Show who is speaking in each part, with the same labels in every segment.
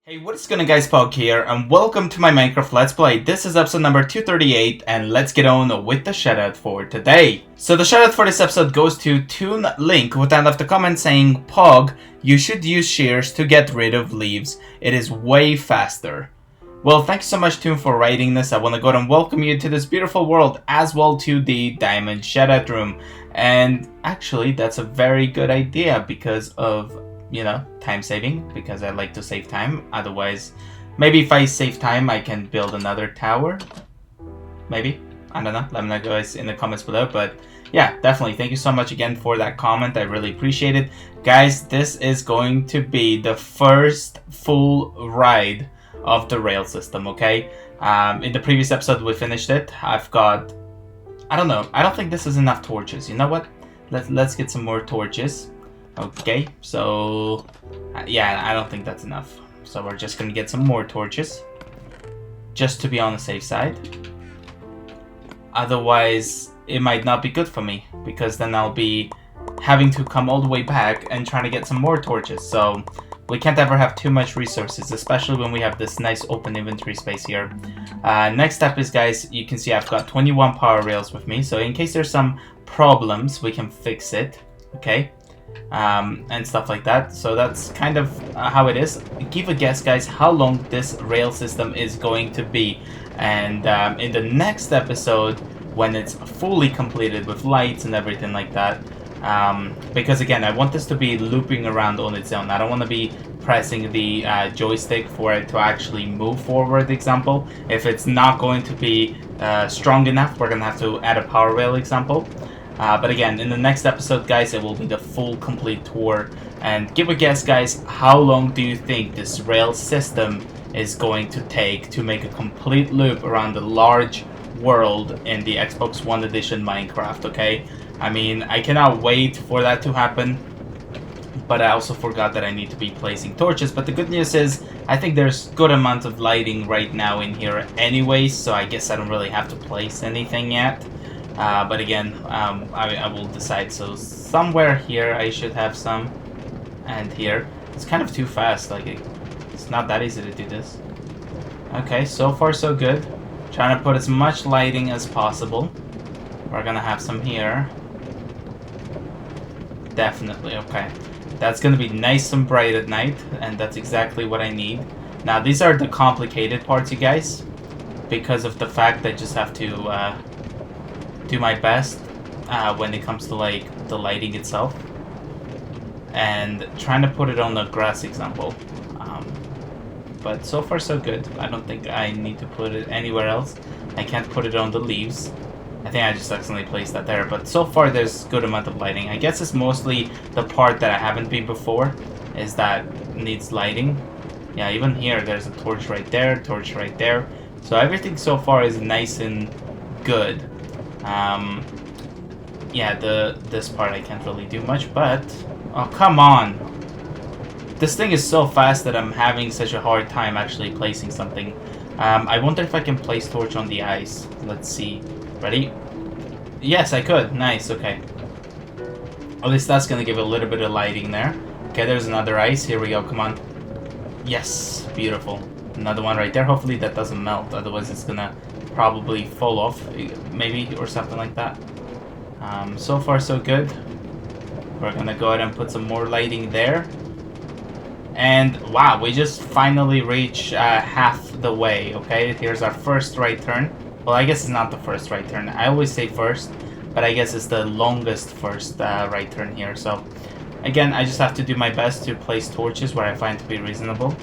Speaker 1: Hey, what is going on guys, Pog here, and welcome to my Minecraft Let's Play. This is episode number 238, and let's get on with the shoutout for today. So the shoutout for this episode goes to Toon Link, who then left a comment saying, Pog, you should use shears to get rid of leaves. It is way faster. Well, thanks so much, Toon, for writing this. I want to go and welcome you to this beautiful world, as well to the Diamond Shoutout Room. And actually, that's a very good idea because of time saving, because I like to save time. Otherwise, maybe if I save time, I can build another tower. Maybe. I don't know. Let me know, guys, in the comments below. But yeah, definitely. Thank you so much again for that comment. I really appreciate it. Guys, this is going to be the first full ride of the rail system, okay? In the previous episode, we finished it. I've got... I don't know. I don't think this is enough torches. You know what? Let's get some more torches. Okay, so yeah, I don't think that's enough. So we're just gonna get some more torches, just to be on the safe side. Otherwise, it might not be good for me, because then I'll be having to come all the way back and trying to get some more torches. So we can't ever have too much resources, especially when we have this nice open inventory space here. Next step is, guys, you can see I've got 21 power rails with me. So in case there's some problems, we can fix it, okay? And stuff like that. So that's kind of how it is. Give a guess, guys, how long this rail system is going to be. And in the next episode, when it's fully completed with lights and everything like that, because again, I want this to be looping around on its own. I don't want to be pressing the joystick for it to actually move forward, example. If it's not going to be strong enough, we're going to have to add a power rail, example. But again, in the next episode, guys, it will be the full complete tour. And give a guess, guys, how long do you think this rail system is going to take to make a complete loop around the large world in the Xbox One Edition Minecraft, okay? I mean, I cannot wait for that to happen. But I also forgot that I need to be placing torches. But the good news is, I think there's good amount of lighting right now in here anyways, so I guess I don't really have to place anything yet. But again, I will decide. So somewhere here I should have some, and here. It's kind of too fast, like it's not that easy to do this. Okay, so far so good. Trying to put as much lighting as possible. We're gonna have some here. Definitely, okay. That's gonna be nice and bright at night, and that's exactly what I need. Now these are the complicated parts, you guys, because of the fact that I just have to do my best when it comes to like the lighting itself, and trying to put it on the grass, example. But so far so good. I don't think I need to put it anywhere else. I can't put it on the leaves. I think I just accidentally placed that there, but so far there's good amount of lighting. I guess it's mostly the part that I haven't been before is that needs lighting. Yeah, even here there's a torch right there, torch right there. So everything so far is nice and good. Yeah, this part I can't really do much, but oh, come on. This thing is so fast that I'm having such a hard time actually placing something. I wonder if I can place torch on the ice. Let's see. Ready? Yes, I could. Nice, okay. At least that's gonna give a little bit of lighting there. Okay, there's another ice. Here we go, come on. Yes, beautiful. Another one right there. Hopefully that doesn't melt, otherwise it's gonna probably fall off, maybe, or something like that. So far so good. We're gonna go ahead and put some more lighting there. And wow, we just finally reached half the way, okay? Here's our first right turn. Well, I guess it's not the first right turn. I always say first, but I guess it's the longest first right turn here. So again, I just have to do my best to place torches where I find to be reasonable.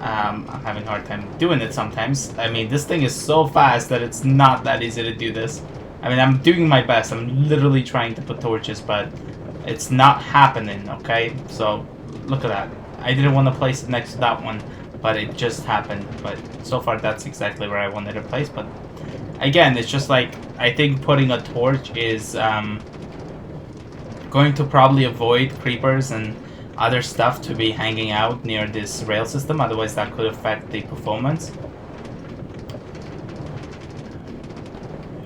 Speaker 1: I'm having a hard time doing it sometimes. I mean, this thing is so fast that it's not that easy to do this. I mean, I'm doing my best. I'm literally trying to put torches, but it's not happening, okay? So, look at that. I didn't want to place it next to that one, but it just happened. But so far, that's exactly where I wanted to place. But again, it's just like, I think putting a torch is going to probably avoid creepers and other stuff to be hanging out near this rail system, otherwise that could affect the performance.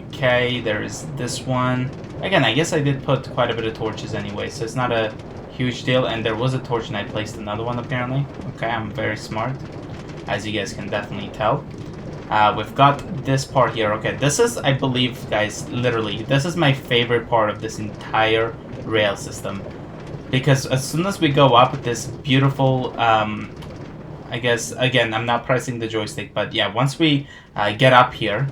Speaker 1: Okay, there is this one. Again, I guess I did put quite a bit of torches anyway, so it's not a Huge deal. And there was a torch and I placed another one apparently. Okay, I'm very smart, as you guys can definitely tell. We've got this part here. Okay, this is, I believe, guys, literally, this is my favorite part of this entire rail system. Because as soon as we go up, this beautiful, I guess, again, I'm not pressing the joystick, but yeah, once we get up here,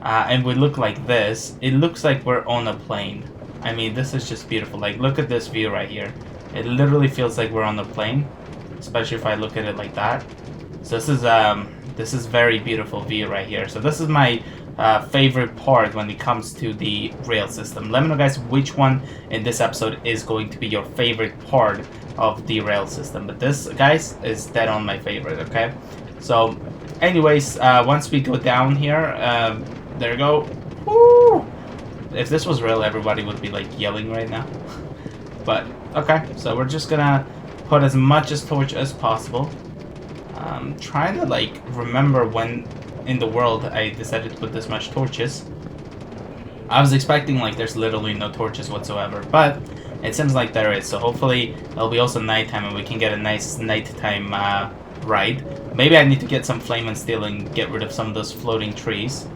Speaker 1: and we look like this, it looks like we're on a plane. I mean, this is just beautiful. Like, look at this view right here. It literally feels like we're on a plane, especially if I look at it like that. So this is very beautiful view right here. So this is my favorite part when it comes to the rail system. Let me know, guys, which one in this episode is going to be your favorite part of the rail system. But this, guys, is dead on my favorite, okay? So, anyways, once we go down here, there you go. Woo! If this was real, everybody would be, like, yelling right now. But, okay, so we're just gonna put as much as torch as possible. Trying to, like, remember when in the world I decided to put this much torches. I was expecting, like, there's literally no torches whatsoever, but it seems like there is. So hopefully it'll be also nighttime and we can get a nice nighttime ride. Maybe I need to get some flame and steel and get rid of some of those floating trees,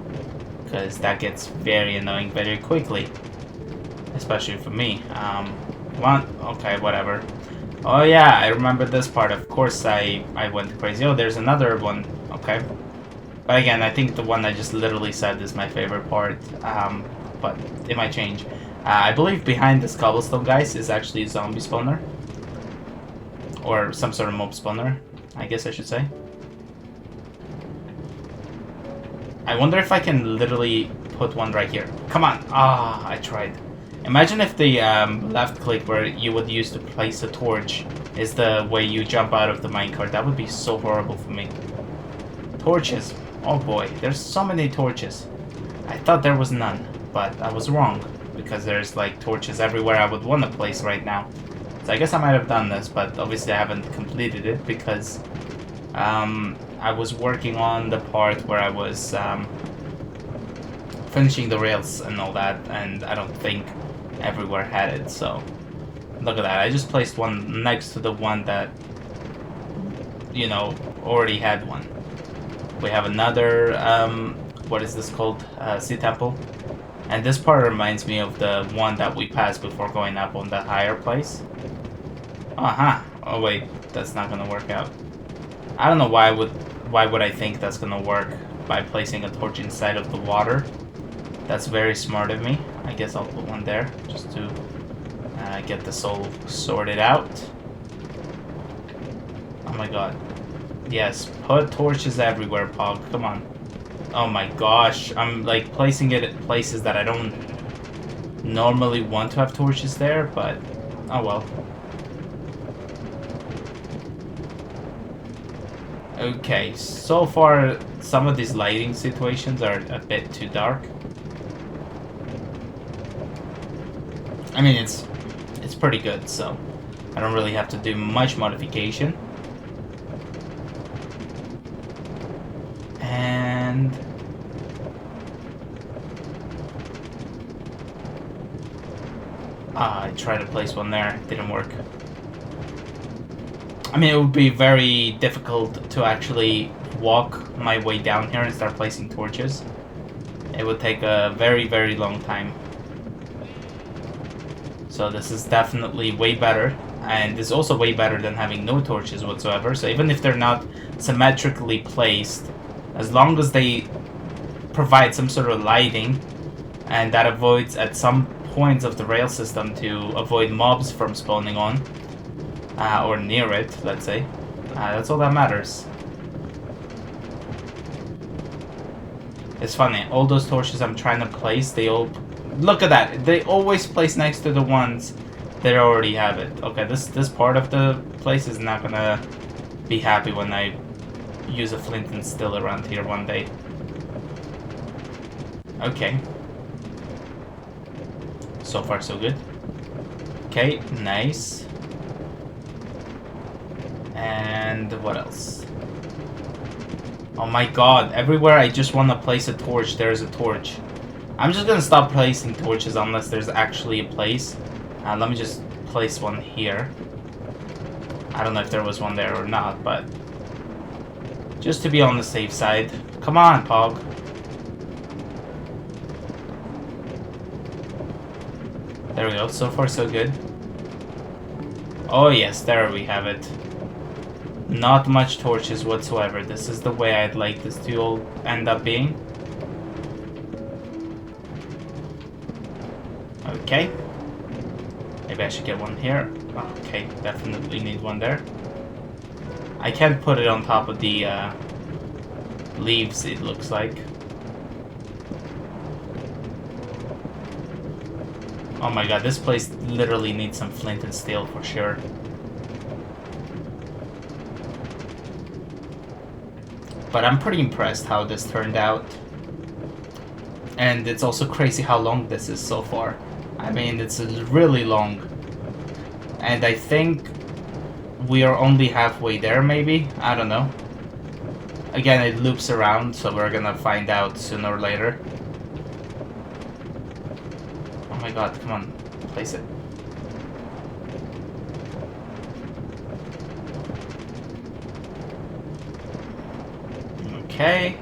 Speaker 1: because that gets very annoying very quickly, especially for me. Okay, whatever. Oh yeah, I remember this part. Of course I went crazy. Oh, there's another one. Okay. But again, I think the one I just literally said is my favorite part. But it might change. I believe behind this cobblestone, guys, is actually a zombie spawner. Or some sort of mob spawner, I guess I should say. I wonder if I can literally put one right here. Come on! Ah, I tried. Imagine if the left click where you would use to place a torch is the way you jump out of the minecart. That would be so horrible for me. Torches. Oh boy, there's so many torches. I thought there was none, but I was wrong, because there's like torches everywhere I would want to place right now. So I guess I might have done this, but obviously I haven't completed it because I was working on the part where I was finishing the rails and all that, and I don't think everywhere had it. So look at that, I just placed one next to the one that, you know, already had one. We have another, what is this called? Sea Temple. And this part reminds me of the one that we passed before going up on the higher place. Uh-huh. Oh wait, that's not gonna work out. I don't know why would I think that's gonna work by placing a torch inside of the water. That's very smart of me. I guess I'll put one there just to get this all sorted out. Oh my god. Yes, put torches everywhere, Pog. Come on. Oh my gosh. I'm like placing it at places that I don't normally want to have torches there, but oh well. Okay, so far some of these lighting situations are a bit too dark. I mean, it's pretty good, so I don't really have to do much modification. And I tried to place one there, it didn't work. I mean, it would be very difficult to actually walk my way down here and start placing torches. It would take a very, very long time. So this is definitely way better, and it's also way better than having no torches whatsoever. So even if they're not symmetrically placed, as long as they provide some sort of lighting, and that avoids at some points of the rail system to avoid mobs from spawning on, or near it, let's say, that's all that matters. It's funny, all those torches I'm trying to place, they all... Look at that! They always place next to the ones that already have it. Okay, this part of the place is not gonna be happy when I use a flint and steel around here one day. Okay. So far so good. Okay, nice. And what else? Oh my god, everywhere I just want to place a torch, there's a torch. I'm just gonna stop placing torches unless there's actually a place. Let me just place one here. I don't know if there was one there or not, but just to be on the safe side. Come on, Pog. There we go. So far, so good. Oh yes, there we have it. Not much torches whatsoever. This is the way I'd like this to all end up being. Okay. Maybe I should get one here. Okay, definitely need one there. I can't put it on top of the leaves, it looks like. Oh my god, this place literally needs some flint and steel for sure. But I'm pretty impressed how this turned out. And it's also crazy how long this is so far. I mean, it's really long. And I think we are only halfway there, maybe? I don't know. Again, it loops around, so we're gonna find out sooner or later. Oh my god, come on. Place it. Okay.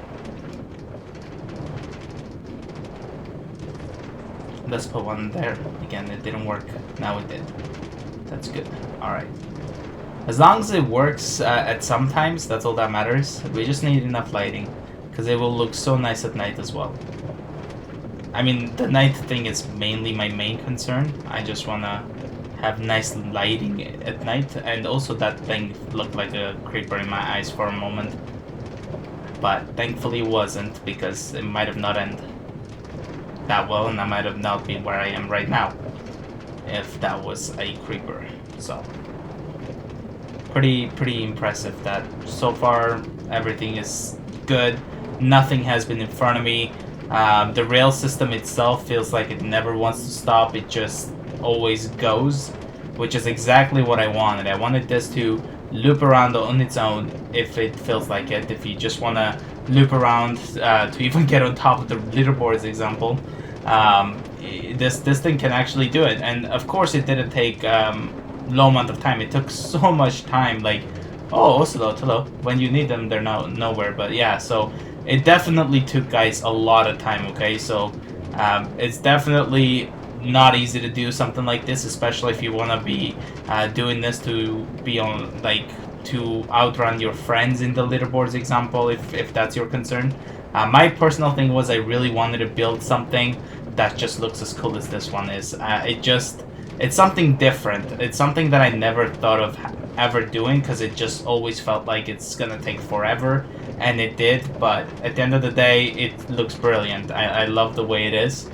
Speaker 1: Let's put one there. Again, it didn't work. Now it did. That's good. Alright. As long as it works at some times, that's all that matters. We just need enough lighting, because it will look so nice at night as well. I mean, the night thing is mainly my main concern. I just want to have nice lighting at night, and also that thing looked like a creeper in my eyes for a moment. But thankfully it wasn't, because it might have not ended that well, and I might have not been where I am right now if that was a creeper. So pretty impressive that so far everything is good. Nothing has been in front of me. The rail system itself feels like it never wants to stop. It just always goes, which is exactly what I wanted. I wanted this to loop around on its own if it feels like it. If you just want to loop around to even get on top of the leaderboards example, this thing can actually do it. And of course it didn't take low amount of time. It took so much time, like, oh, hello, when you need them they're nowhere. But yeah, so it definitely took guys a lot of time. Okay, so it's definitely not easy to do something like this, especially if you want to be doing this to be on, like, to outrun your friends in the leaderboards example, if that's your concern. My personal thing was I really wanted to build something that just looks as cool as this one is. It's something different. It's something that I never thought of ever doing, because it just always felt like it's gonna take forever, and it did. But at the end of the day, it looks brilliant. I love the way it is.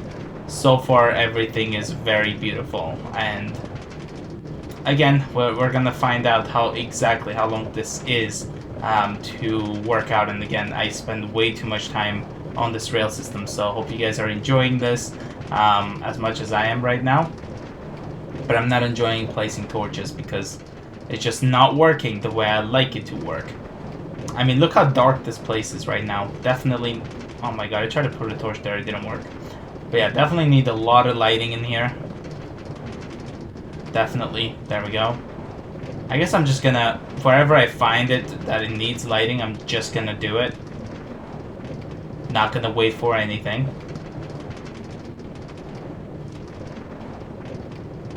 Speaker 1: So far, everything is very beautiful, and again, we're gonna find out how long this is to work out. And again, I spend way too much time on this rail system, so I hope you guys are enjoying this as much as I am right now. But I'm not enjoying placing torches because it's just not working the way I like it to work. I mean, look how dark this place is right now. Definitely, oh my god, I tried to put a torch there, it didn't work. But yeah, definitely need a lot of lighting in here. Definitely, there we go. I guess I'm just gonna, wherever I find it that it needs lighting, I'm just gonna do it. Not gonna wait for anything.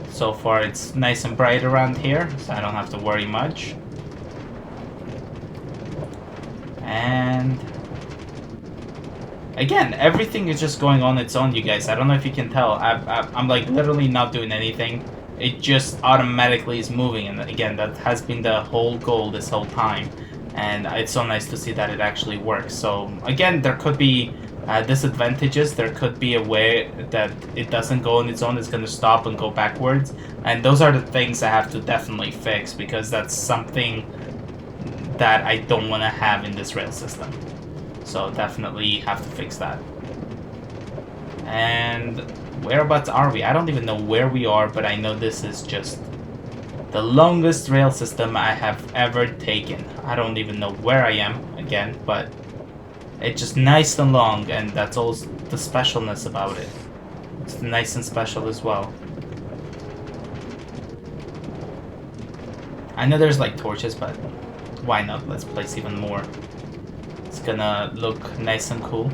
Speaker 1: So far it's nice and bright around here, so I don't have to worry much. And again, everything is just going on its own, you guys. I don't know if you can tell. I'm like literally not doing anything. It just automatically is moving, and again, that has been the whole goal this whole time. And it's so nice to see that it actually works. So again, there could be disadvantages. There could be a way that it doesn't go on its own. It's going to stop and go backwards. And those are the things I have to definitely fix, because that's something that I don't want to have in this rail system. So definitely have to fix that. And whereabouts are we? I don't even know where we are, but I know this is just the longest rail system I have ever taken. I don't even know where I am again, but it's just nice and long, and that's all the specialness about it. It's nice and special as well. I know there's like torches, but why not? Let's place even more. It's gonna look nice and cool.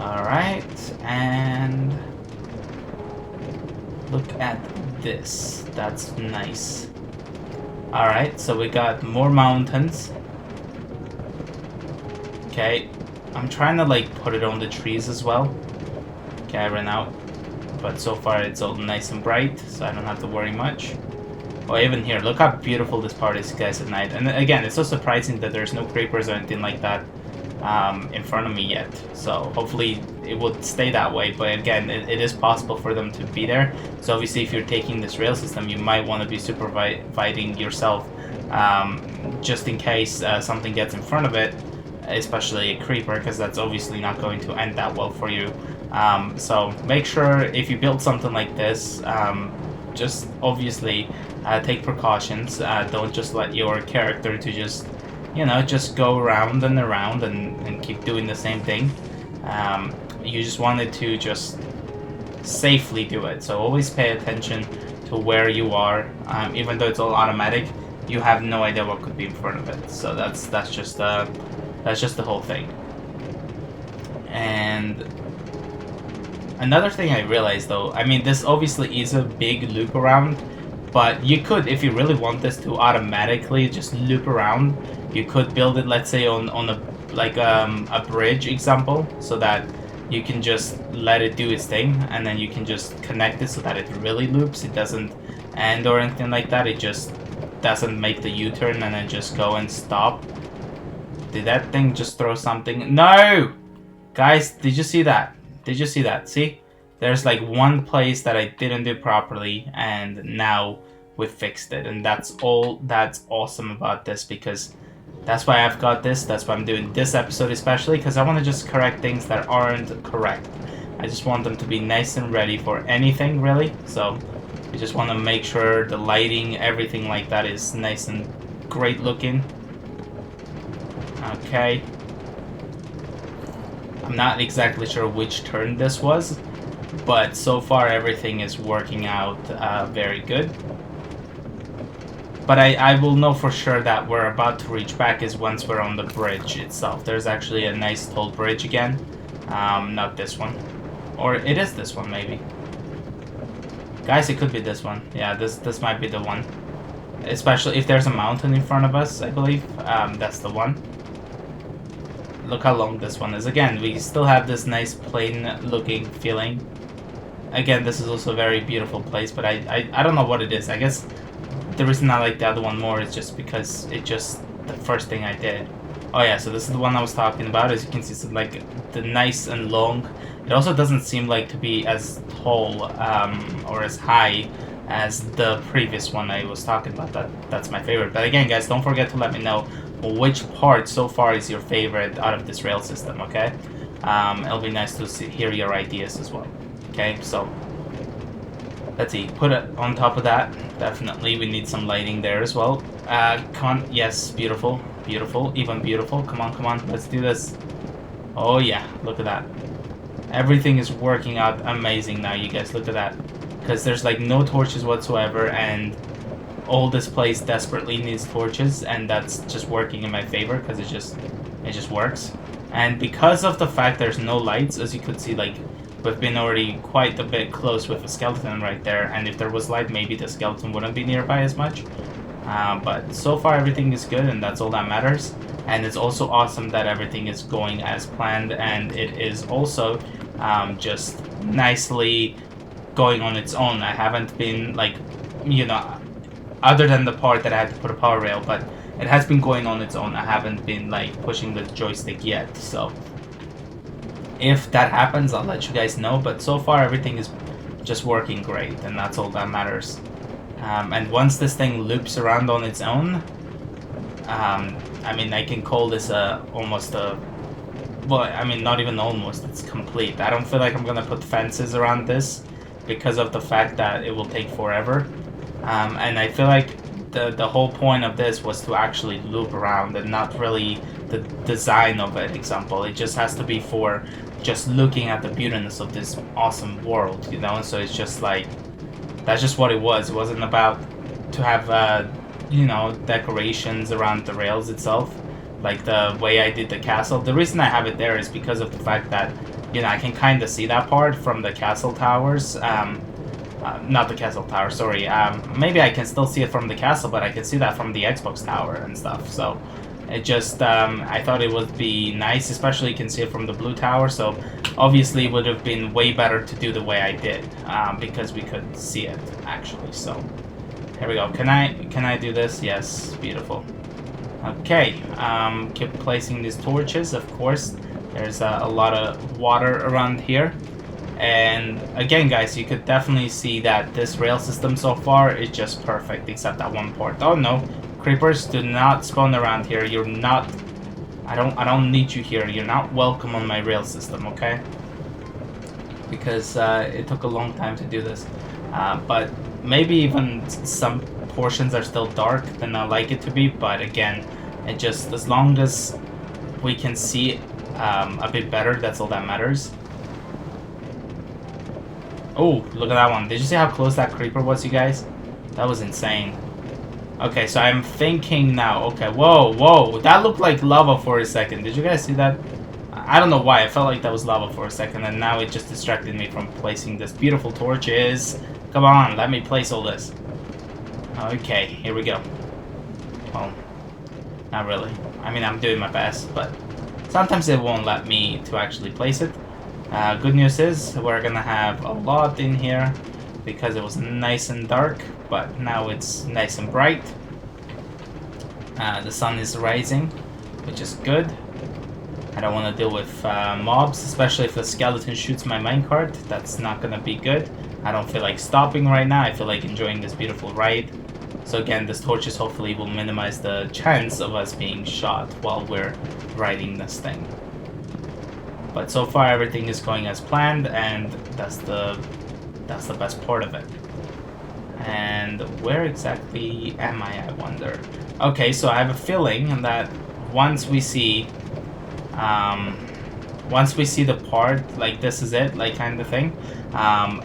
Speaker 1: Alright, and look at this. That's nice. Alright, so we got more mountains. Okay, I'm trying to like put it on the trees as well. Okay, I ran out. But so far it's all nice and bright, so I don't have to worry much. Oh, even here, look how beautiful this part is, guys, at night. And again, it's so surprising that there's no creepers or anything like that in front of me yet. So hopefully it would stay that way. But again, it is possible for them to be there. So obviously if you're taking this rail system, you might want to be supervising yourself just in case something gets in front of it, especially a creeper, because that's obviously not going to end that well for you. So make sure if you build something like this, just obviously take precautions. Don't just let your character to just, you know, just go around and around and keep doing the same thing. You just wanted to just safely do it. So always pay attention to where you are. Even though it's all automatic, you have no idea what could be in front of it. So that's just the whole thing. And another thing I realized though, I mean, this obviously is a big loop around, but you could, if you really want this to automatically just loop around, you could build it, let's say, on a like a bridge example, so that you can just let it do its thing, and then you can just connect it so that it really loops. It doesn't end or anything like that. It just doesn't make the U-turn and then just go and stop. Did that thing just throw something? No! Guys, did you see that? Did you see that? See? There's like one place that I didn't do properly, and now we fixed it. And that's all that's awesome about this, because that's why I've got this. That's why I'm doing this episode especially, because I want to just correct things that aren't correct. I just want them to be nice and ready for anything, really. So we just want to make sure the lighting, everything like that is nice and great looking. Okay. I'm not exactly sure which turn this was, but so far everything is working out very good. But I will know for sure that we're about to reach back is once we're on the bridge itself. There's actually a nice tall bridge again. Not this one. Or it is this one, maybe. Guys, it could be this one. Yeah, this might be the one. Especially if there's a mountain in front of us, I believe. That's the one. Look how long this one is. Again, we still have this nice plain looking feeling. Again, this is also a very beautiful place, but I don't know what it is. I guess the reason I like the other one more is just because it just the first thing I did. Oh yeah, so this is the one I was talking about. As you can see, it's like the nice and long. It also doesn't seem like to be as tall or as high as the previous one I was talking about. That's my favorite. But again, guys, don't forget to let me know which part so far is your favorite out of this rail system, okay? It'll be nice to hear your ideas as well. Okay, so let's see, put it on top of that. Definitely we need some lighting there as well. Come on, yes, beautiful, beautiful, even beautiful. Come on, let's do this. Oh yeah, look at that. Everything is working out amazing now, you guys, look at that. Because there's like no torches whatsoever, and all this place desperately needs torches, and that's just working in my favor because it just works. And because of the fact there's no lights, as you could see, like we've been already quite a bit close with a skeleton right there, and if there was light, maybe the skeleton wouldn't be nearby as much. But so far everything is good, and that's all that matters. And it's also awesome that everything is going as planned, and it is also just nicely going on its own. I haven't been like, you know, other than the part that I had to put a power rail, but it has been going on its own. I haven't been like pushing the joystick yet, so if that happens, I'll let you guys know. But so far everything is just working great, and that's all that matters. And once this thing loops around on its own, I mean, I can call this almost a, well, I mean, not even almost, it's complete. I don't feel like I'm gonna put fences around this because of the fact that it will take forever. And I feel like the whole point of this was to actually loop around, and not really the design of it example. It just has to be for just looking at the beautiness of this awesome world, you know? So it's just like, that's just what it was. It wasn't about to have you know, decorations around the rails itself, like the way I did the castle. The reason I have it there is because of the fact that, you know, I can kind of see that part from the castle towers. Not the castle tower, sorry. Maybe I can still see it from the castle, but I can see that from the Xbox tower and stuff. So it just, I thought it would be nice, especially you can see it from the blue tower. So obviously it would have been way better to do the way I did, because we could see it actually. So here we go. Can I do this? Yes, beautiful. Okay, keep placing these torches. Of course, there's a lot of water around here. And again, guys, you could definitely see that this rail system so far is just perfect, except that one part. Oh no, creepers, do not spawn around here. You're not. I don't need you here. You're not welcome on my rail system, okay? Because it took a long time to do this. But maybe even some portions are still dark than I like it to be. But again, it just, as long as we can see a bit better, that's all that matters. Oh, look at that one. Did you see how close that creeper was, you guys? That was insane. Okay, so I'm thinking now. Okay, whoa, whoa. That looked like lava for a second. Did you guys see that? I don't know why. I felt like that was lava for a second, and now it just distracted me from placing this beautiful torches. Come on, let me place all this. Okay, here we go. Well, not really. I mean, I'm doing my best, but sometimes it won't let me to actually place it. Good news is we're gonna have a lot in here because it was nice and dark, but now it's nice and bright. The sun is rising, which is good. I don't want to deal with mobs, especially if the skeleton shoots my minecart. That's not gonna be good. I don't feel like stopping right now. I feel like enjoying this beautiful ride. So again, this torches hopefully will minimize the chance of us being shot while we're riding this thing. But so far everything is going as planned, and that's the best part of it. And where exactly am I wonder? Okay, so I have a feeling that once we see the part, like this is it, like kind of thing,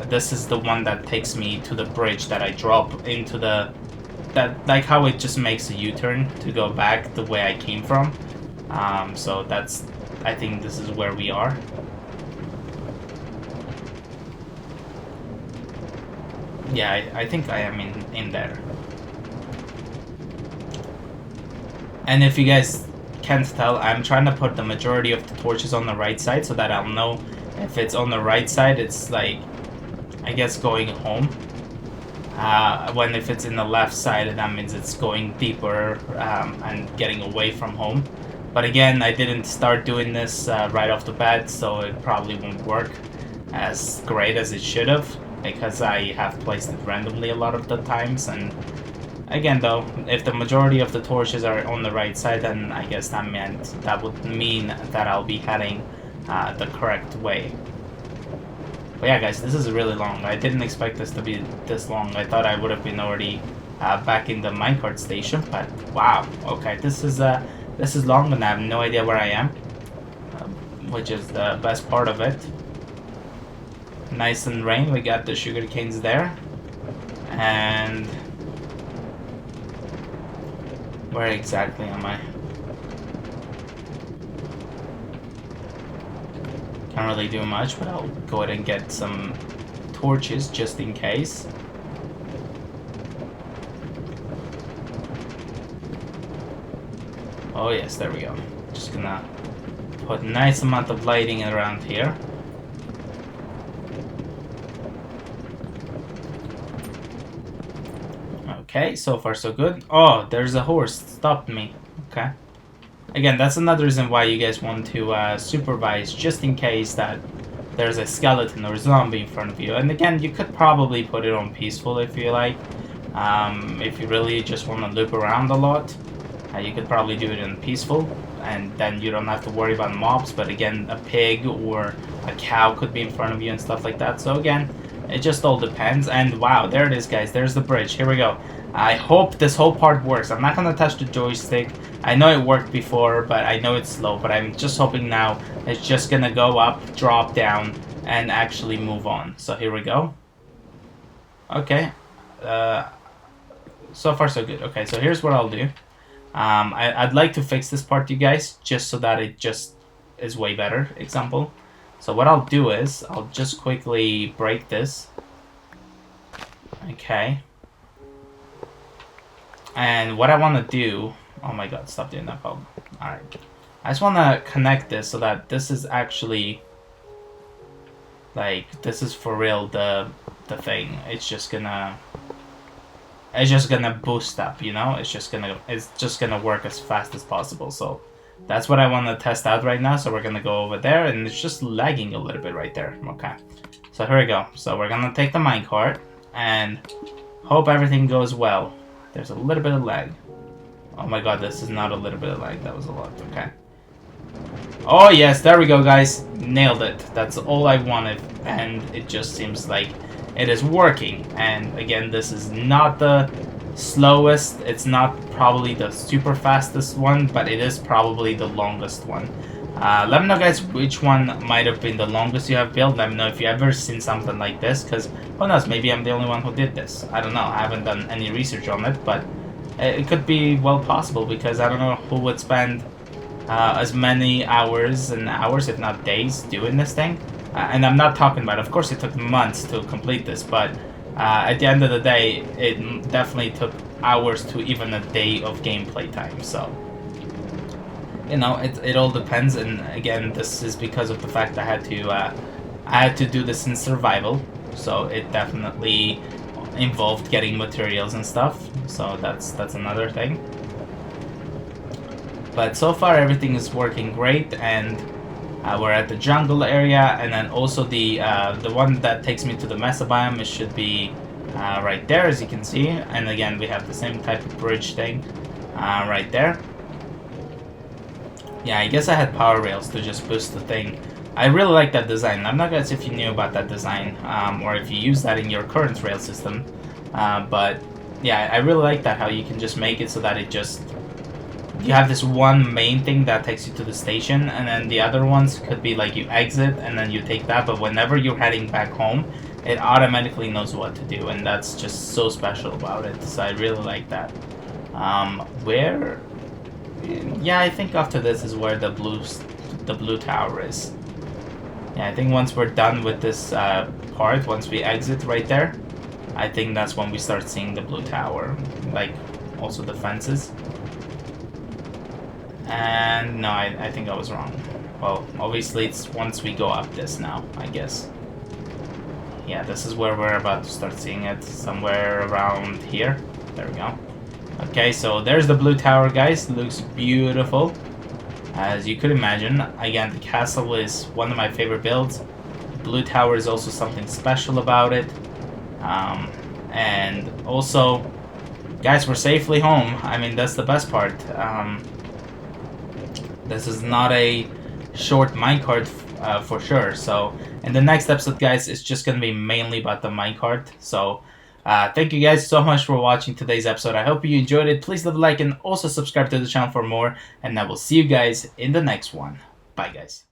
Speaker 1: this is the one that takes me to the bridge that I drop into the, that, like how it just makes a U-turn to go back the way I came from. So that's, I think this is where we are. Yeah, I think I am in there. And if you guys can't tell, I'm trying to put the majority of the torches on the right side so that I'll know if it's on the right side, it's like, I guess, going home. When if it's in the left side, that means it's going deeper and getting away from home. But again, I didn't start doing this right off the bat, so it probably won't work as great as it should have, because I have placed it randomly a lot of the times. And again, though, if the majority of the torches are on the right side, then I guess that would mean that I'll be heading the correct way. But yeah, guys, this is really long. I didn't expect this to be this long. I thought I would have been already back in the minecart station, but wow. Okay, this is long, and I have no idea where I am, which is the best part of it. Nice and rain. We got the sugar canes there, and where exactly am I? Can't really do much, but I'll go ahead and get some torches just in case. Oh yes, there we go. Just gonna put a nice amount of lighting around here. Okay, so far so good. Oh, there's a horse. Stopped me. Okay. Again, that's another reason why you guys want to supervise, just in case that there's a skeleton or zombie in front of you. And again, you could probably put it on peaceful if you like. If you really just want to loop around a lot, you could probably do it in peaceful, and then you don't have to worry about mobs. But again, a pig or a cow could be in front of you and stuff like that. So again, it just all depends. And wow, there it is, guys. There's the bridge. Here we go. I hope this whole part works. I'm not gonna touch the joystick. I know it worked before, but I know it's slow. But I'm just hoping now it's just gonna go up, drop down, and actually move on. So here we go. Okay. so far so good. Okay, so here's what I'll do. I'd like to fix this part, you guys, just so that it just is way better. Example. So what I'll do is I'll just quickly break this. Okay. And what I want to do... Oh my god, stop doing that, Bob. Alright. I just want to connect this so that this is actually... Like, this is for real the thing. It's just gonna boost up, you know? It's just gonna work as fast as possible. So that's what I want to test out right now. So we're gonna go over there, and it's just lagging a little bit right there. Okay. So here we go. So we're gonna take the minecart and hope everything goes well. There's a little bit of lag. Oh my god, this is not a little bit of lag. That was a lot. Okay. Oh yes, there we go, guys. Nailed it. That's all I wanted, and it just seems like it is working. And again, this is not the slowest. It's not probably the super fastest one, but it is probably the longest one. Let me know, guys, which one might have been the longest you have built. Let me know if you ever seen something like this, because who knows, maybe I'm the only one who did this. I don't know. I haven't done any research on it, but it could be well possible, because I don't know who would spend as many hours and hours, if not days, doing this thing. And I'm not talking about, of course it took months to complete this, but at the end of the day, it definitely took hours to even a day of gameplay time. So, you know, it all depends. And again, this is because of the fact I had to do this in survival, so it definitely involved getting materials and stuff. So that's another thing. But so far everything is working great, and we're at the jungle area, and then also the one that takes me to the mesa biome, it should be right there, as you can see. And again, we have the same type of bridge thing right there. Yeah, I guess I had power rails to just boost the thing. I really like that design. I'm not sure if you knew about that design, or if you use that in your current rail system. But yeah, I really like that, how you can just make it so that it just... You have this one main thing that takes you to the station, and then the other ones could be like you exit and then you take that, but whenever you're heading back home, it automatically knows what to do, and that's just so special about it. So I really like that. Where... Yeah, I think after this is where the blue tower is. Yeah, I think once we're done with this part, once we exit right there, I think that's when we start seeing the blue tower, like also the fences. And no, I think I was wrong. Well, obviously it's once we go up this now, I guess. Yeah, this is where we're about to start seeing it, somewhere around here. There we go. Okay, so there's the blue tower, guys. It looks beautiful, as you could imagine. Again, the castle is one of my favorite builds. The blue tower is also something special about it. And also, guys, we're safely home. I mean, that's the best part. This is not a short minecart for sure. So in the next episode, guys, it's just going to be mainly about the minecart. So thank you guys so much for watching today's episode. I hope you enjoyed it. Please leave a like and also subscribe to the channel for more. And I will see you guys in the next one. Bye, guys.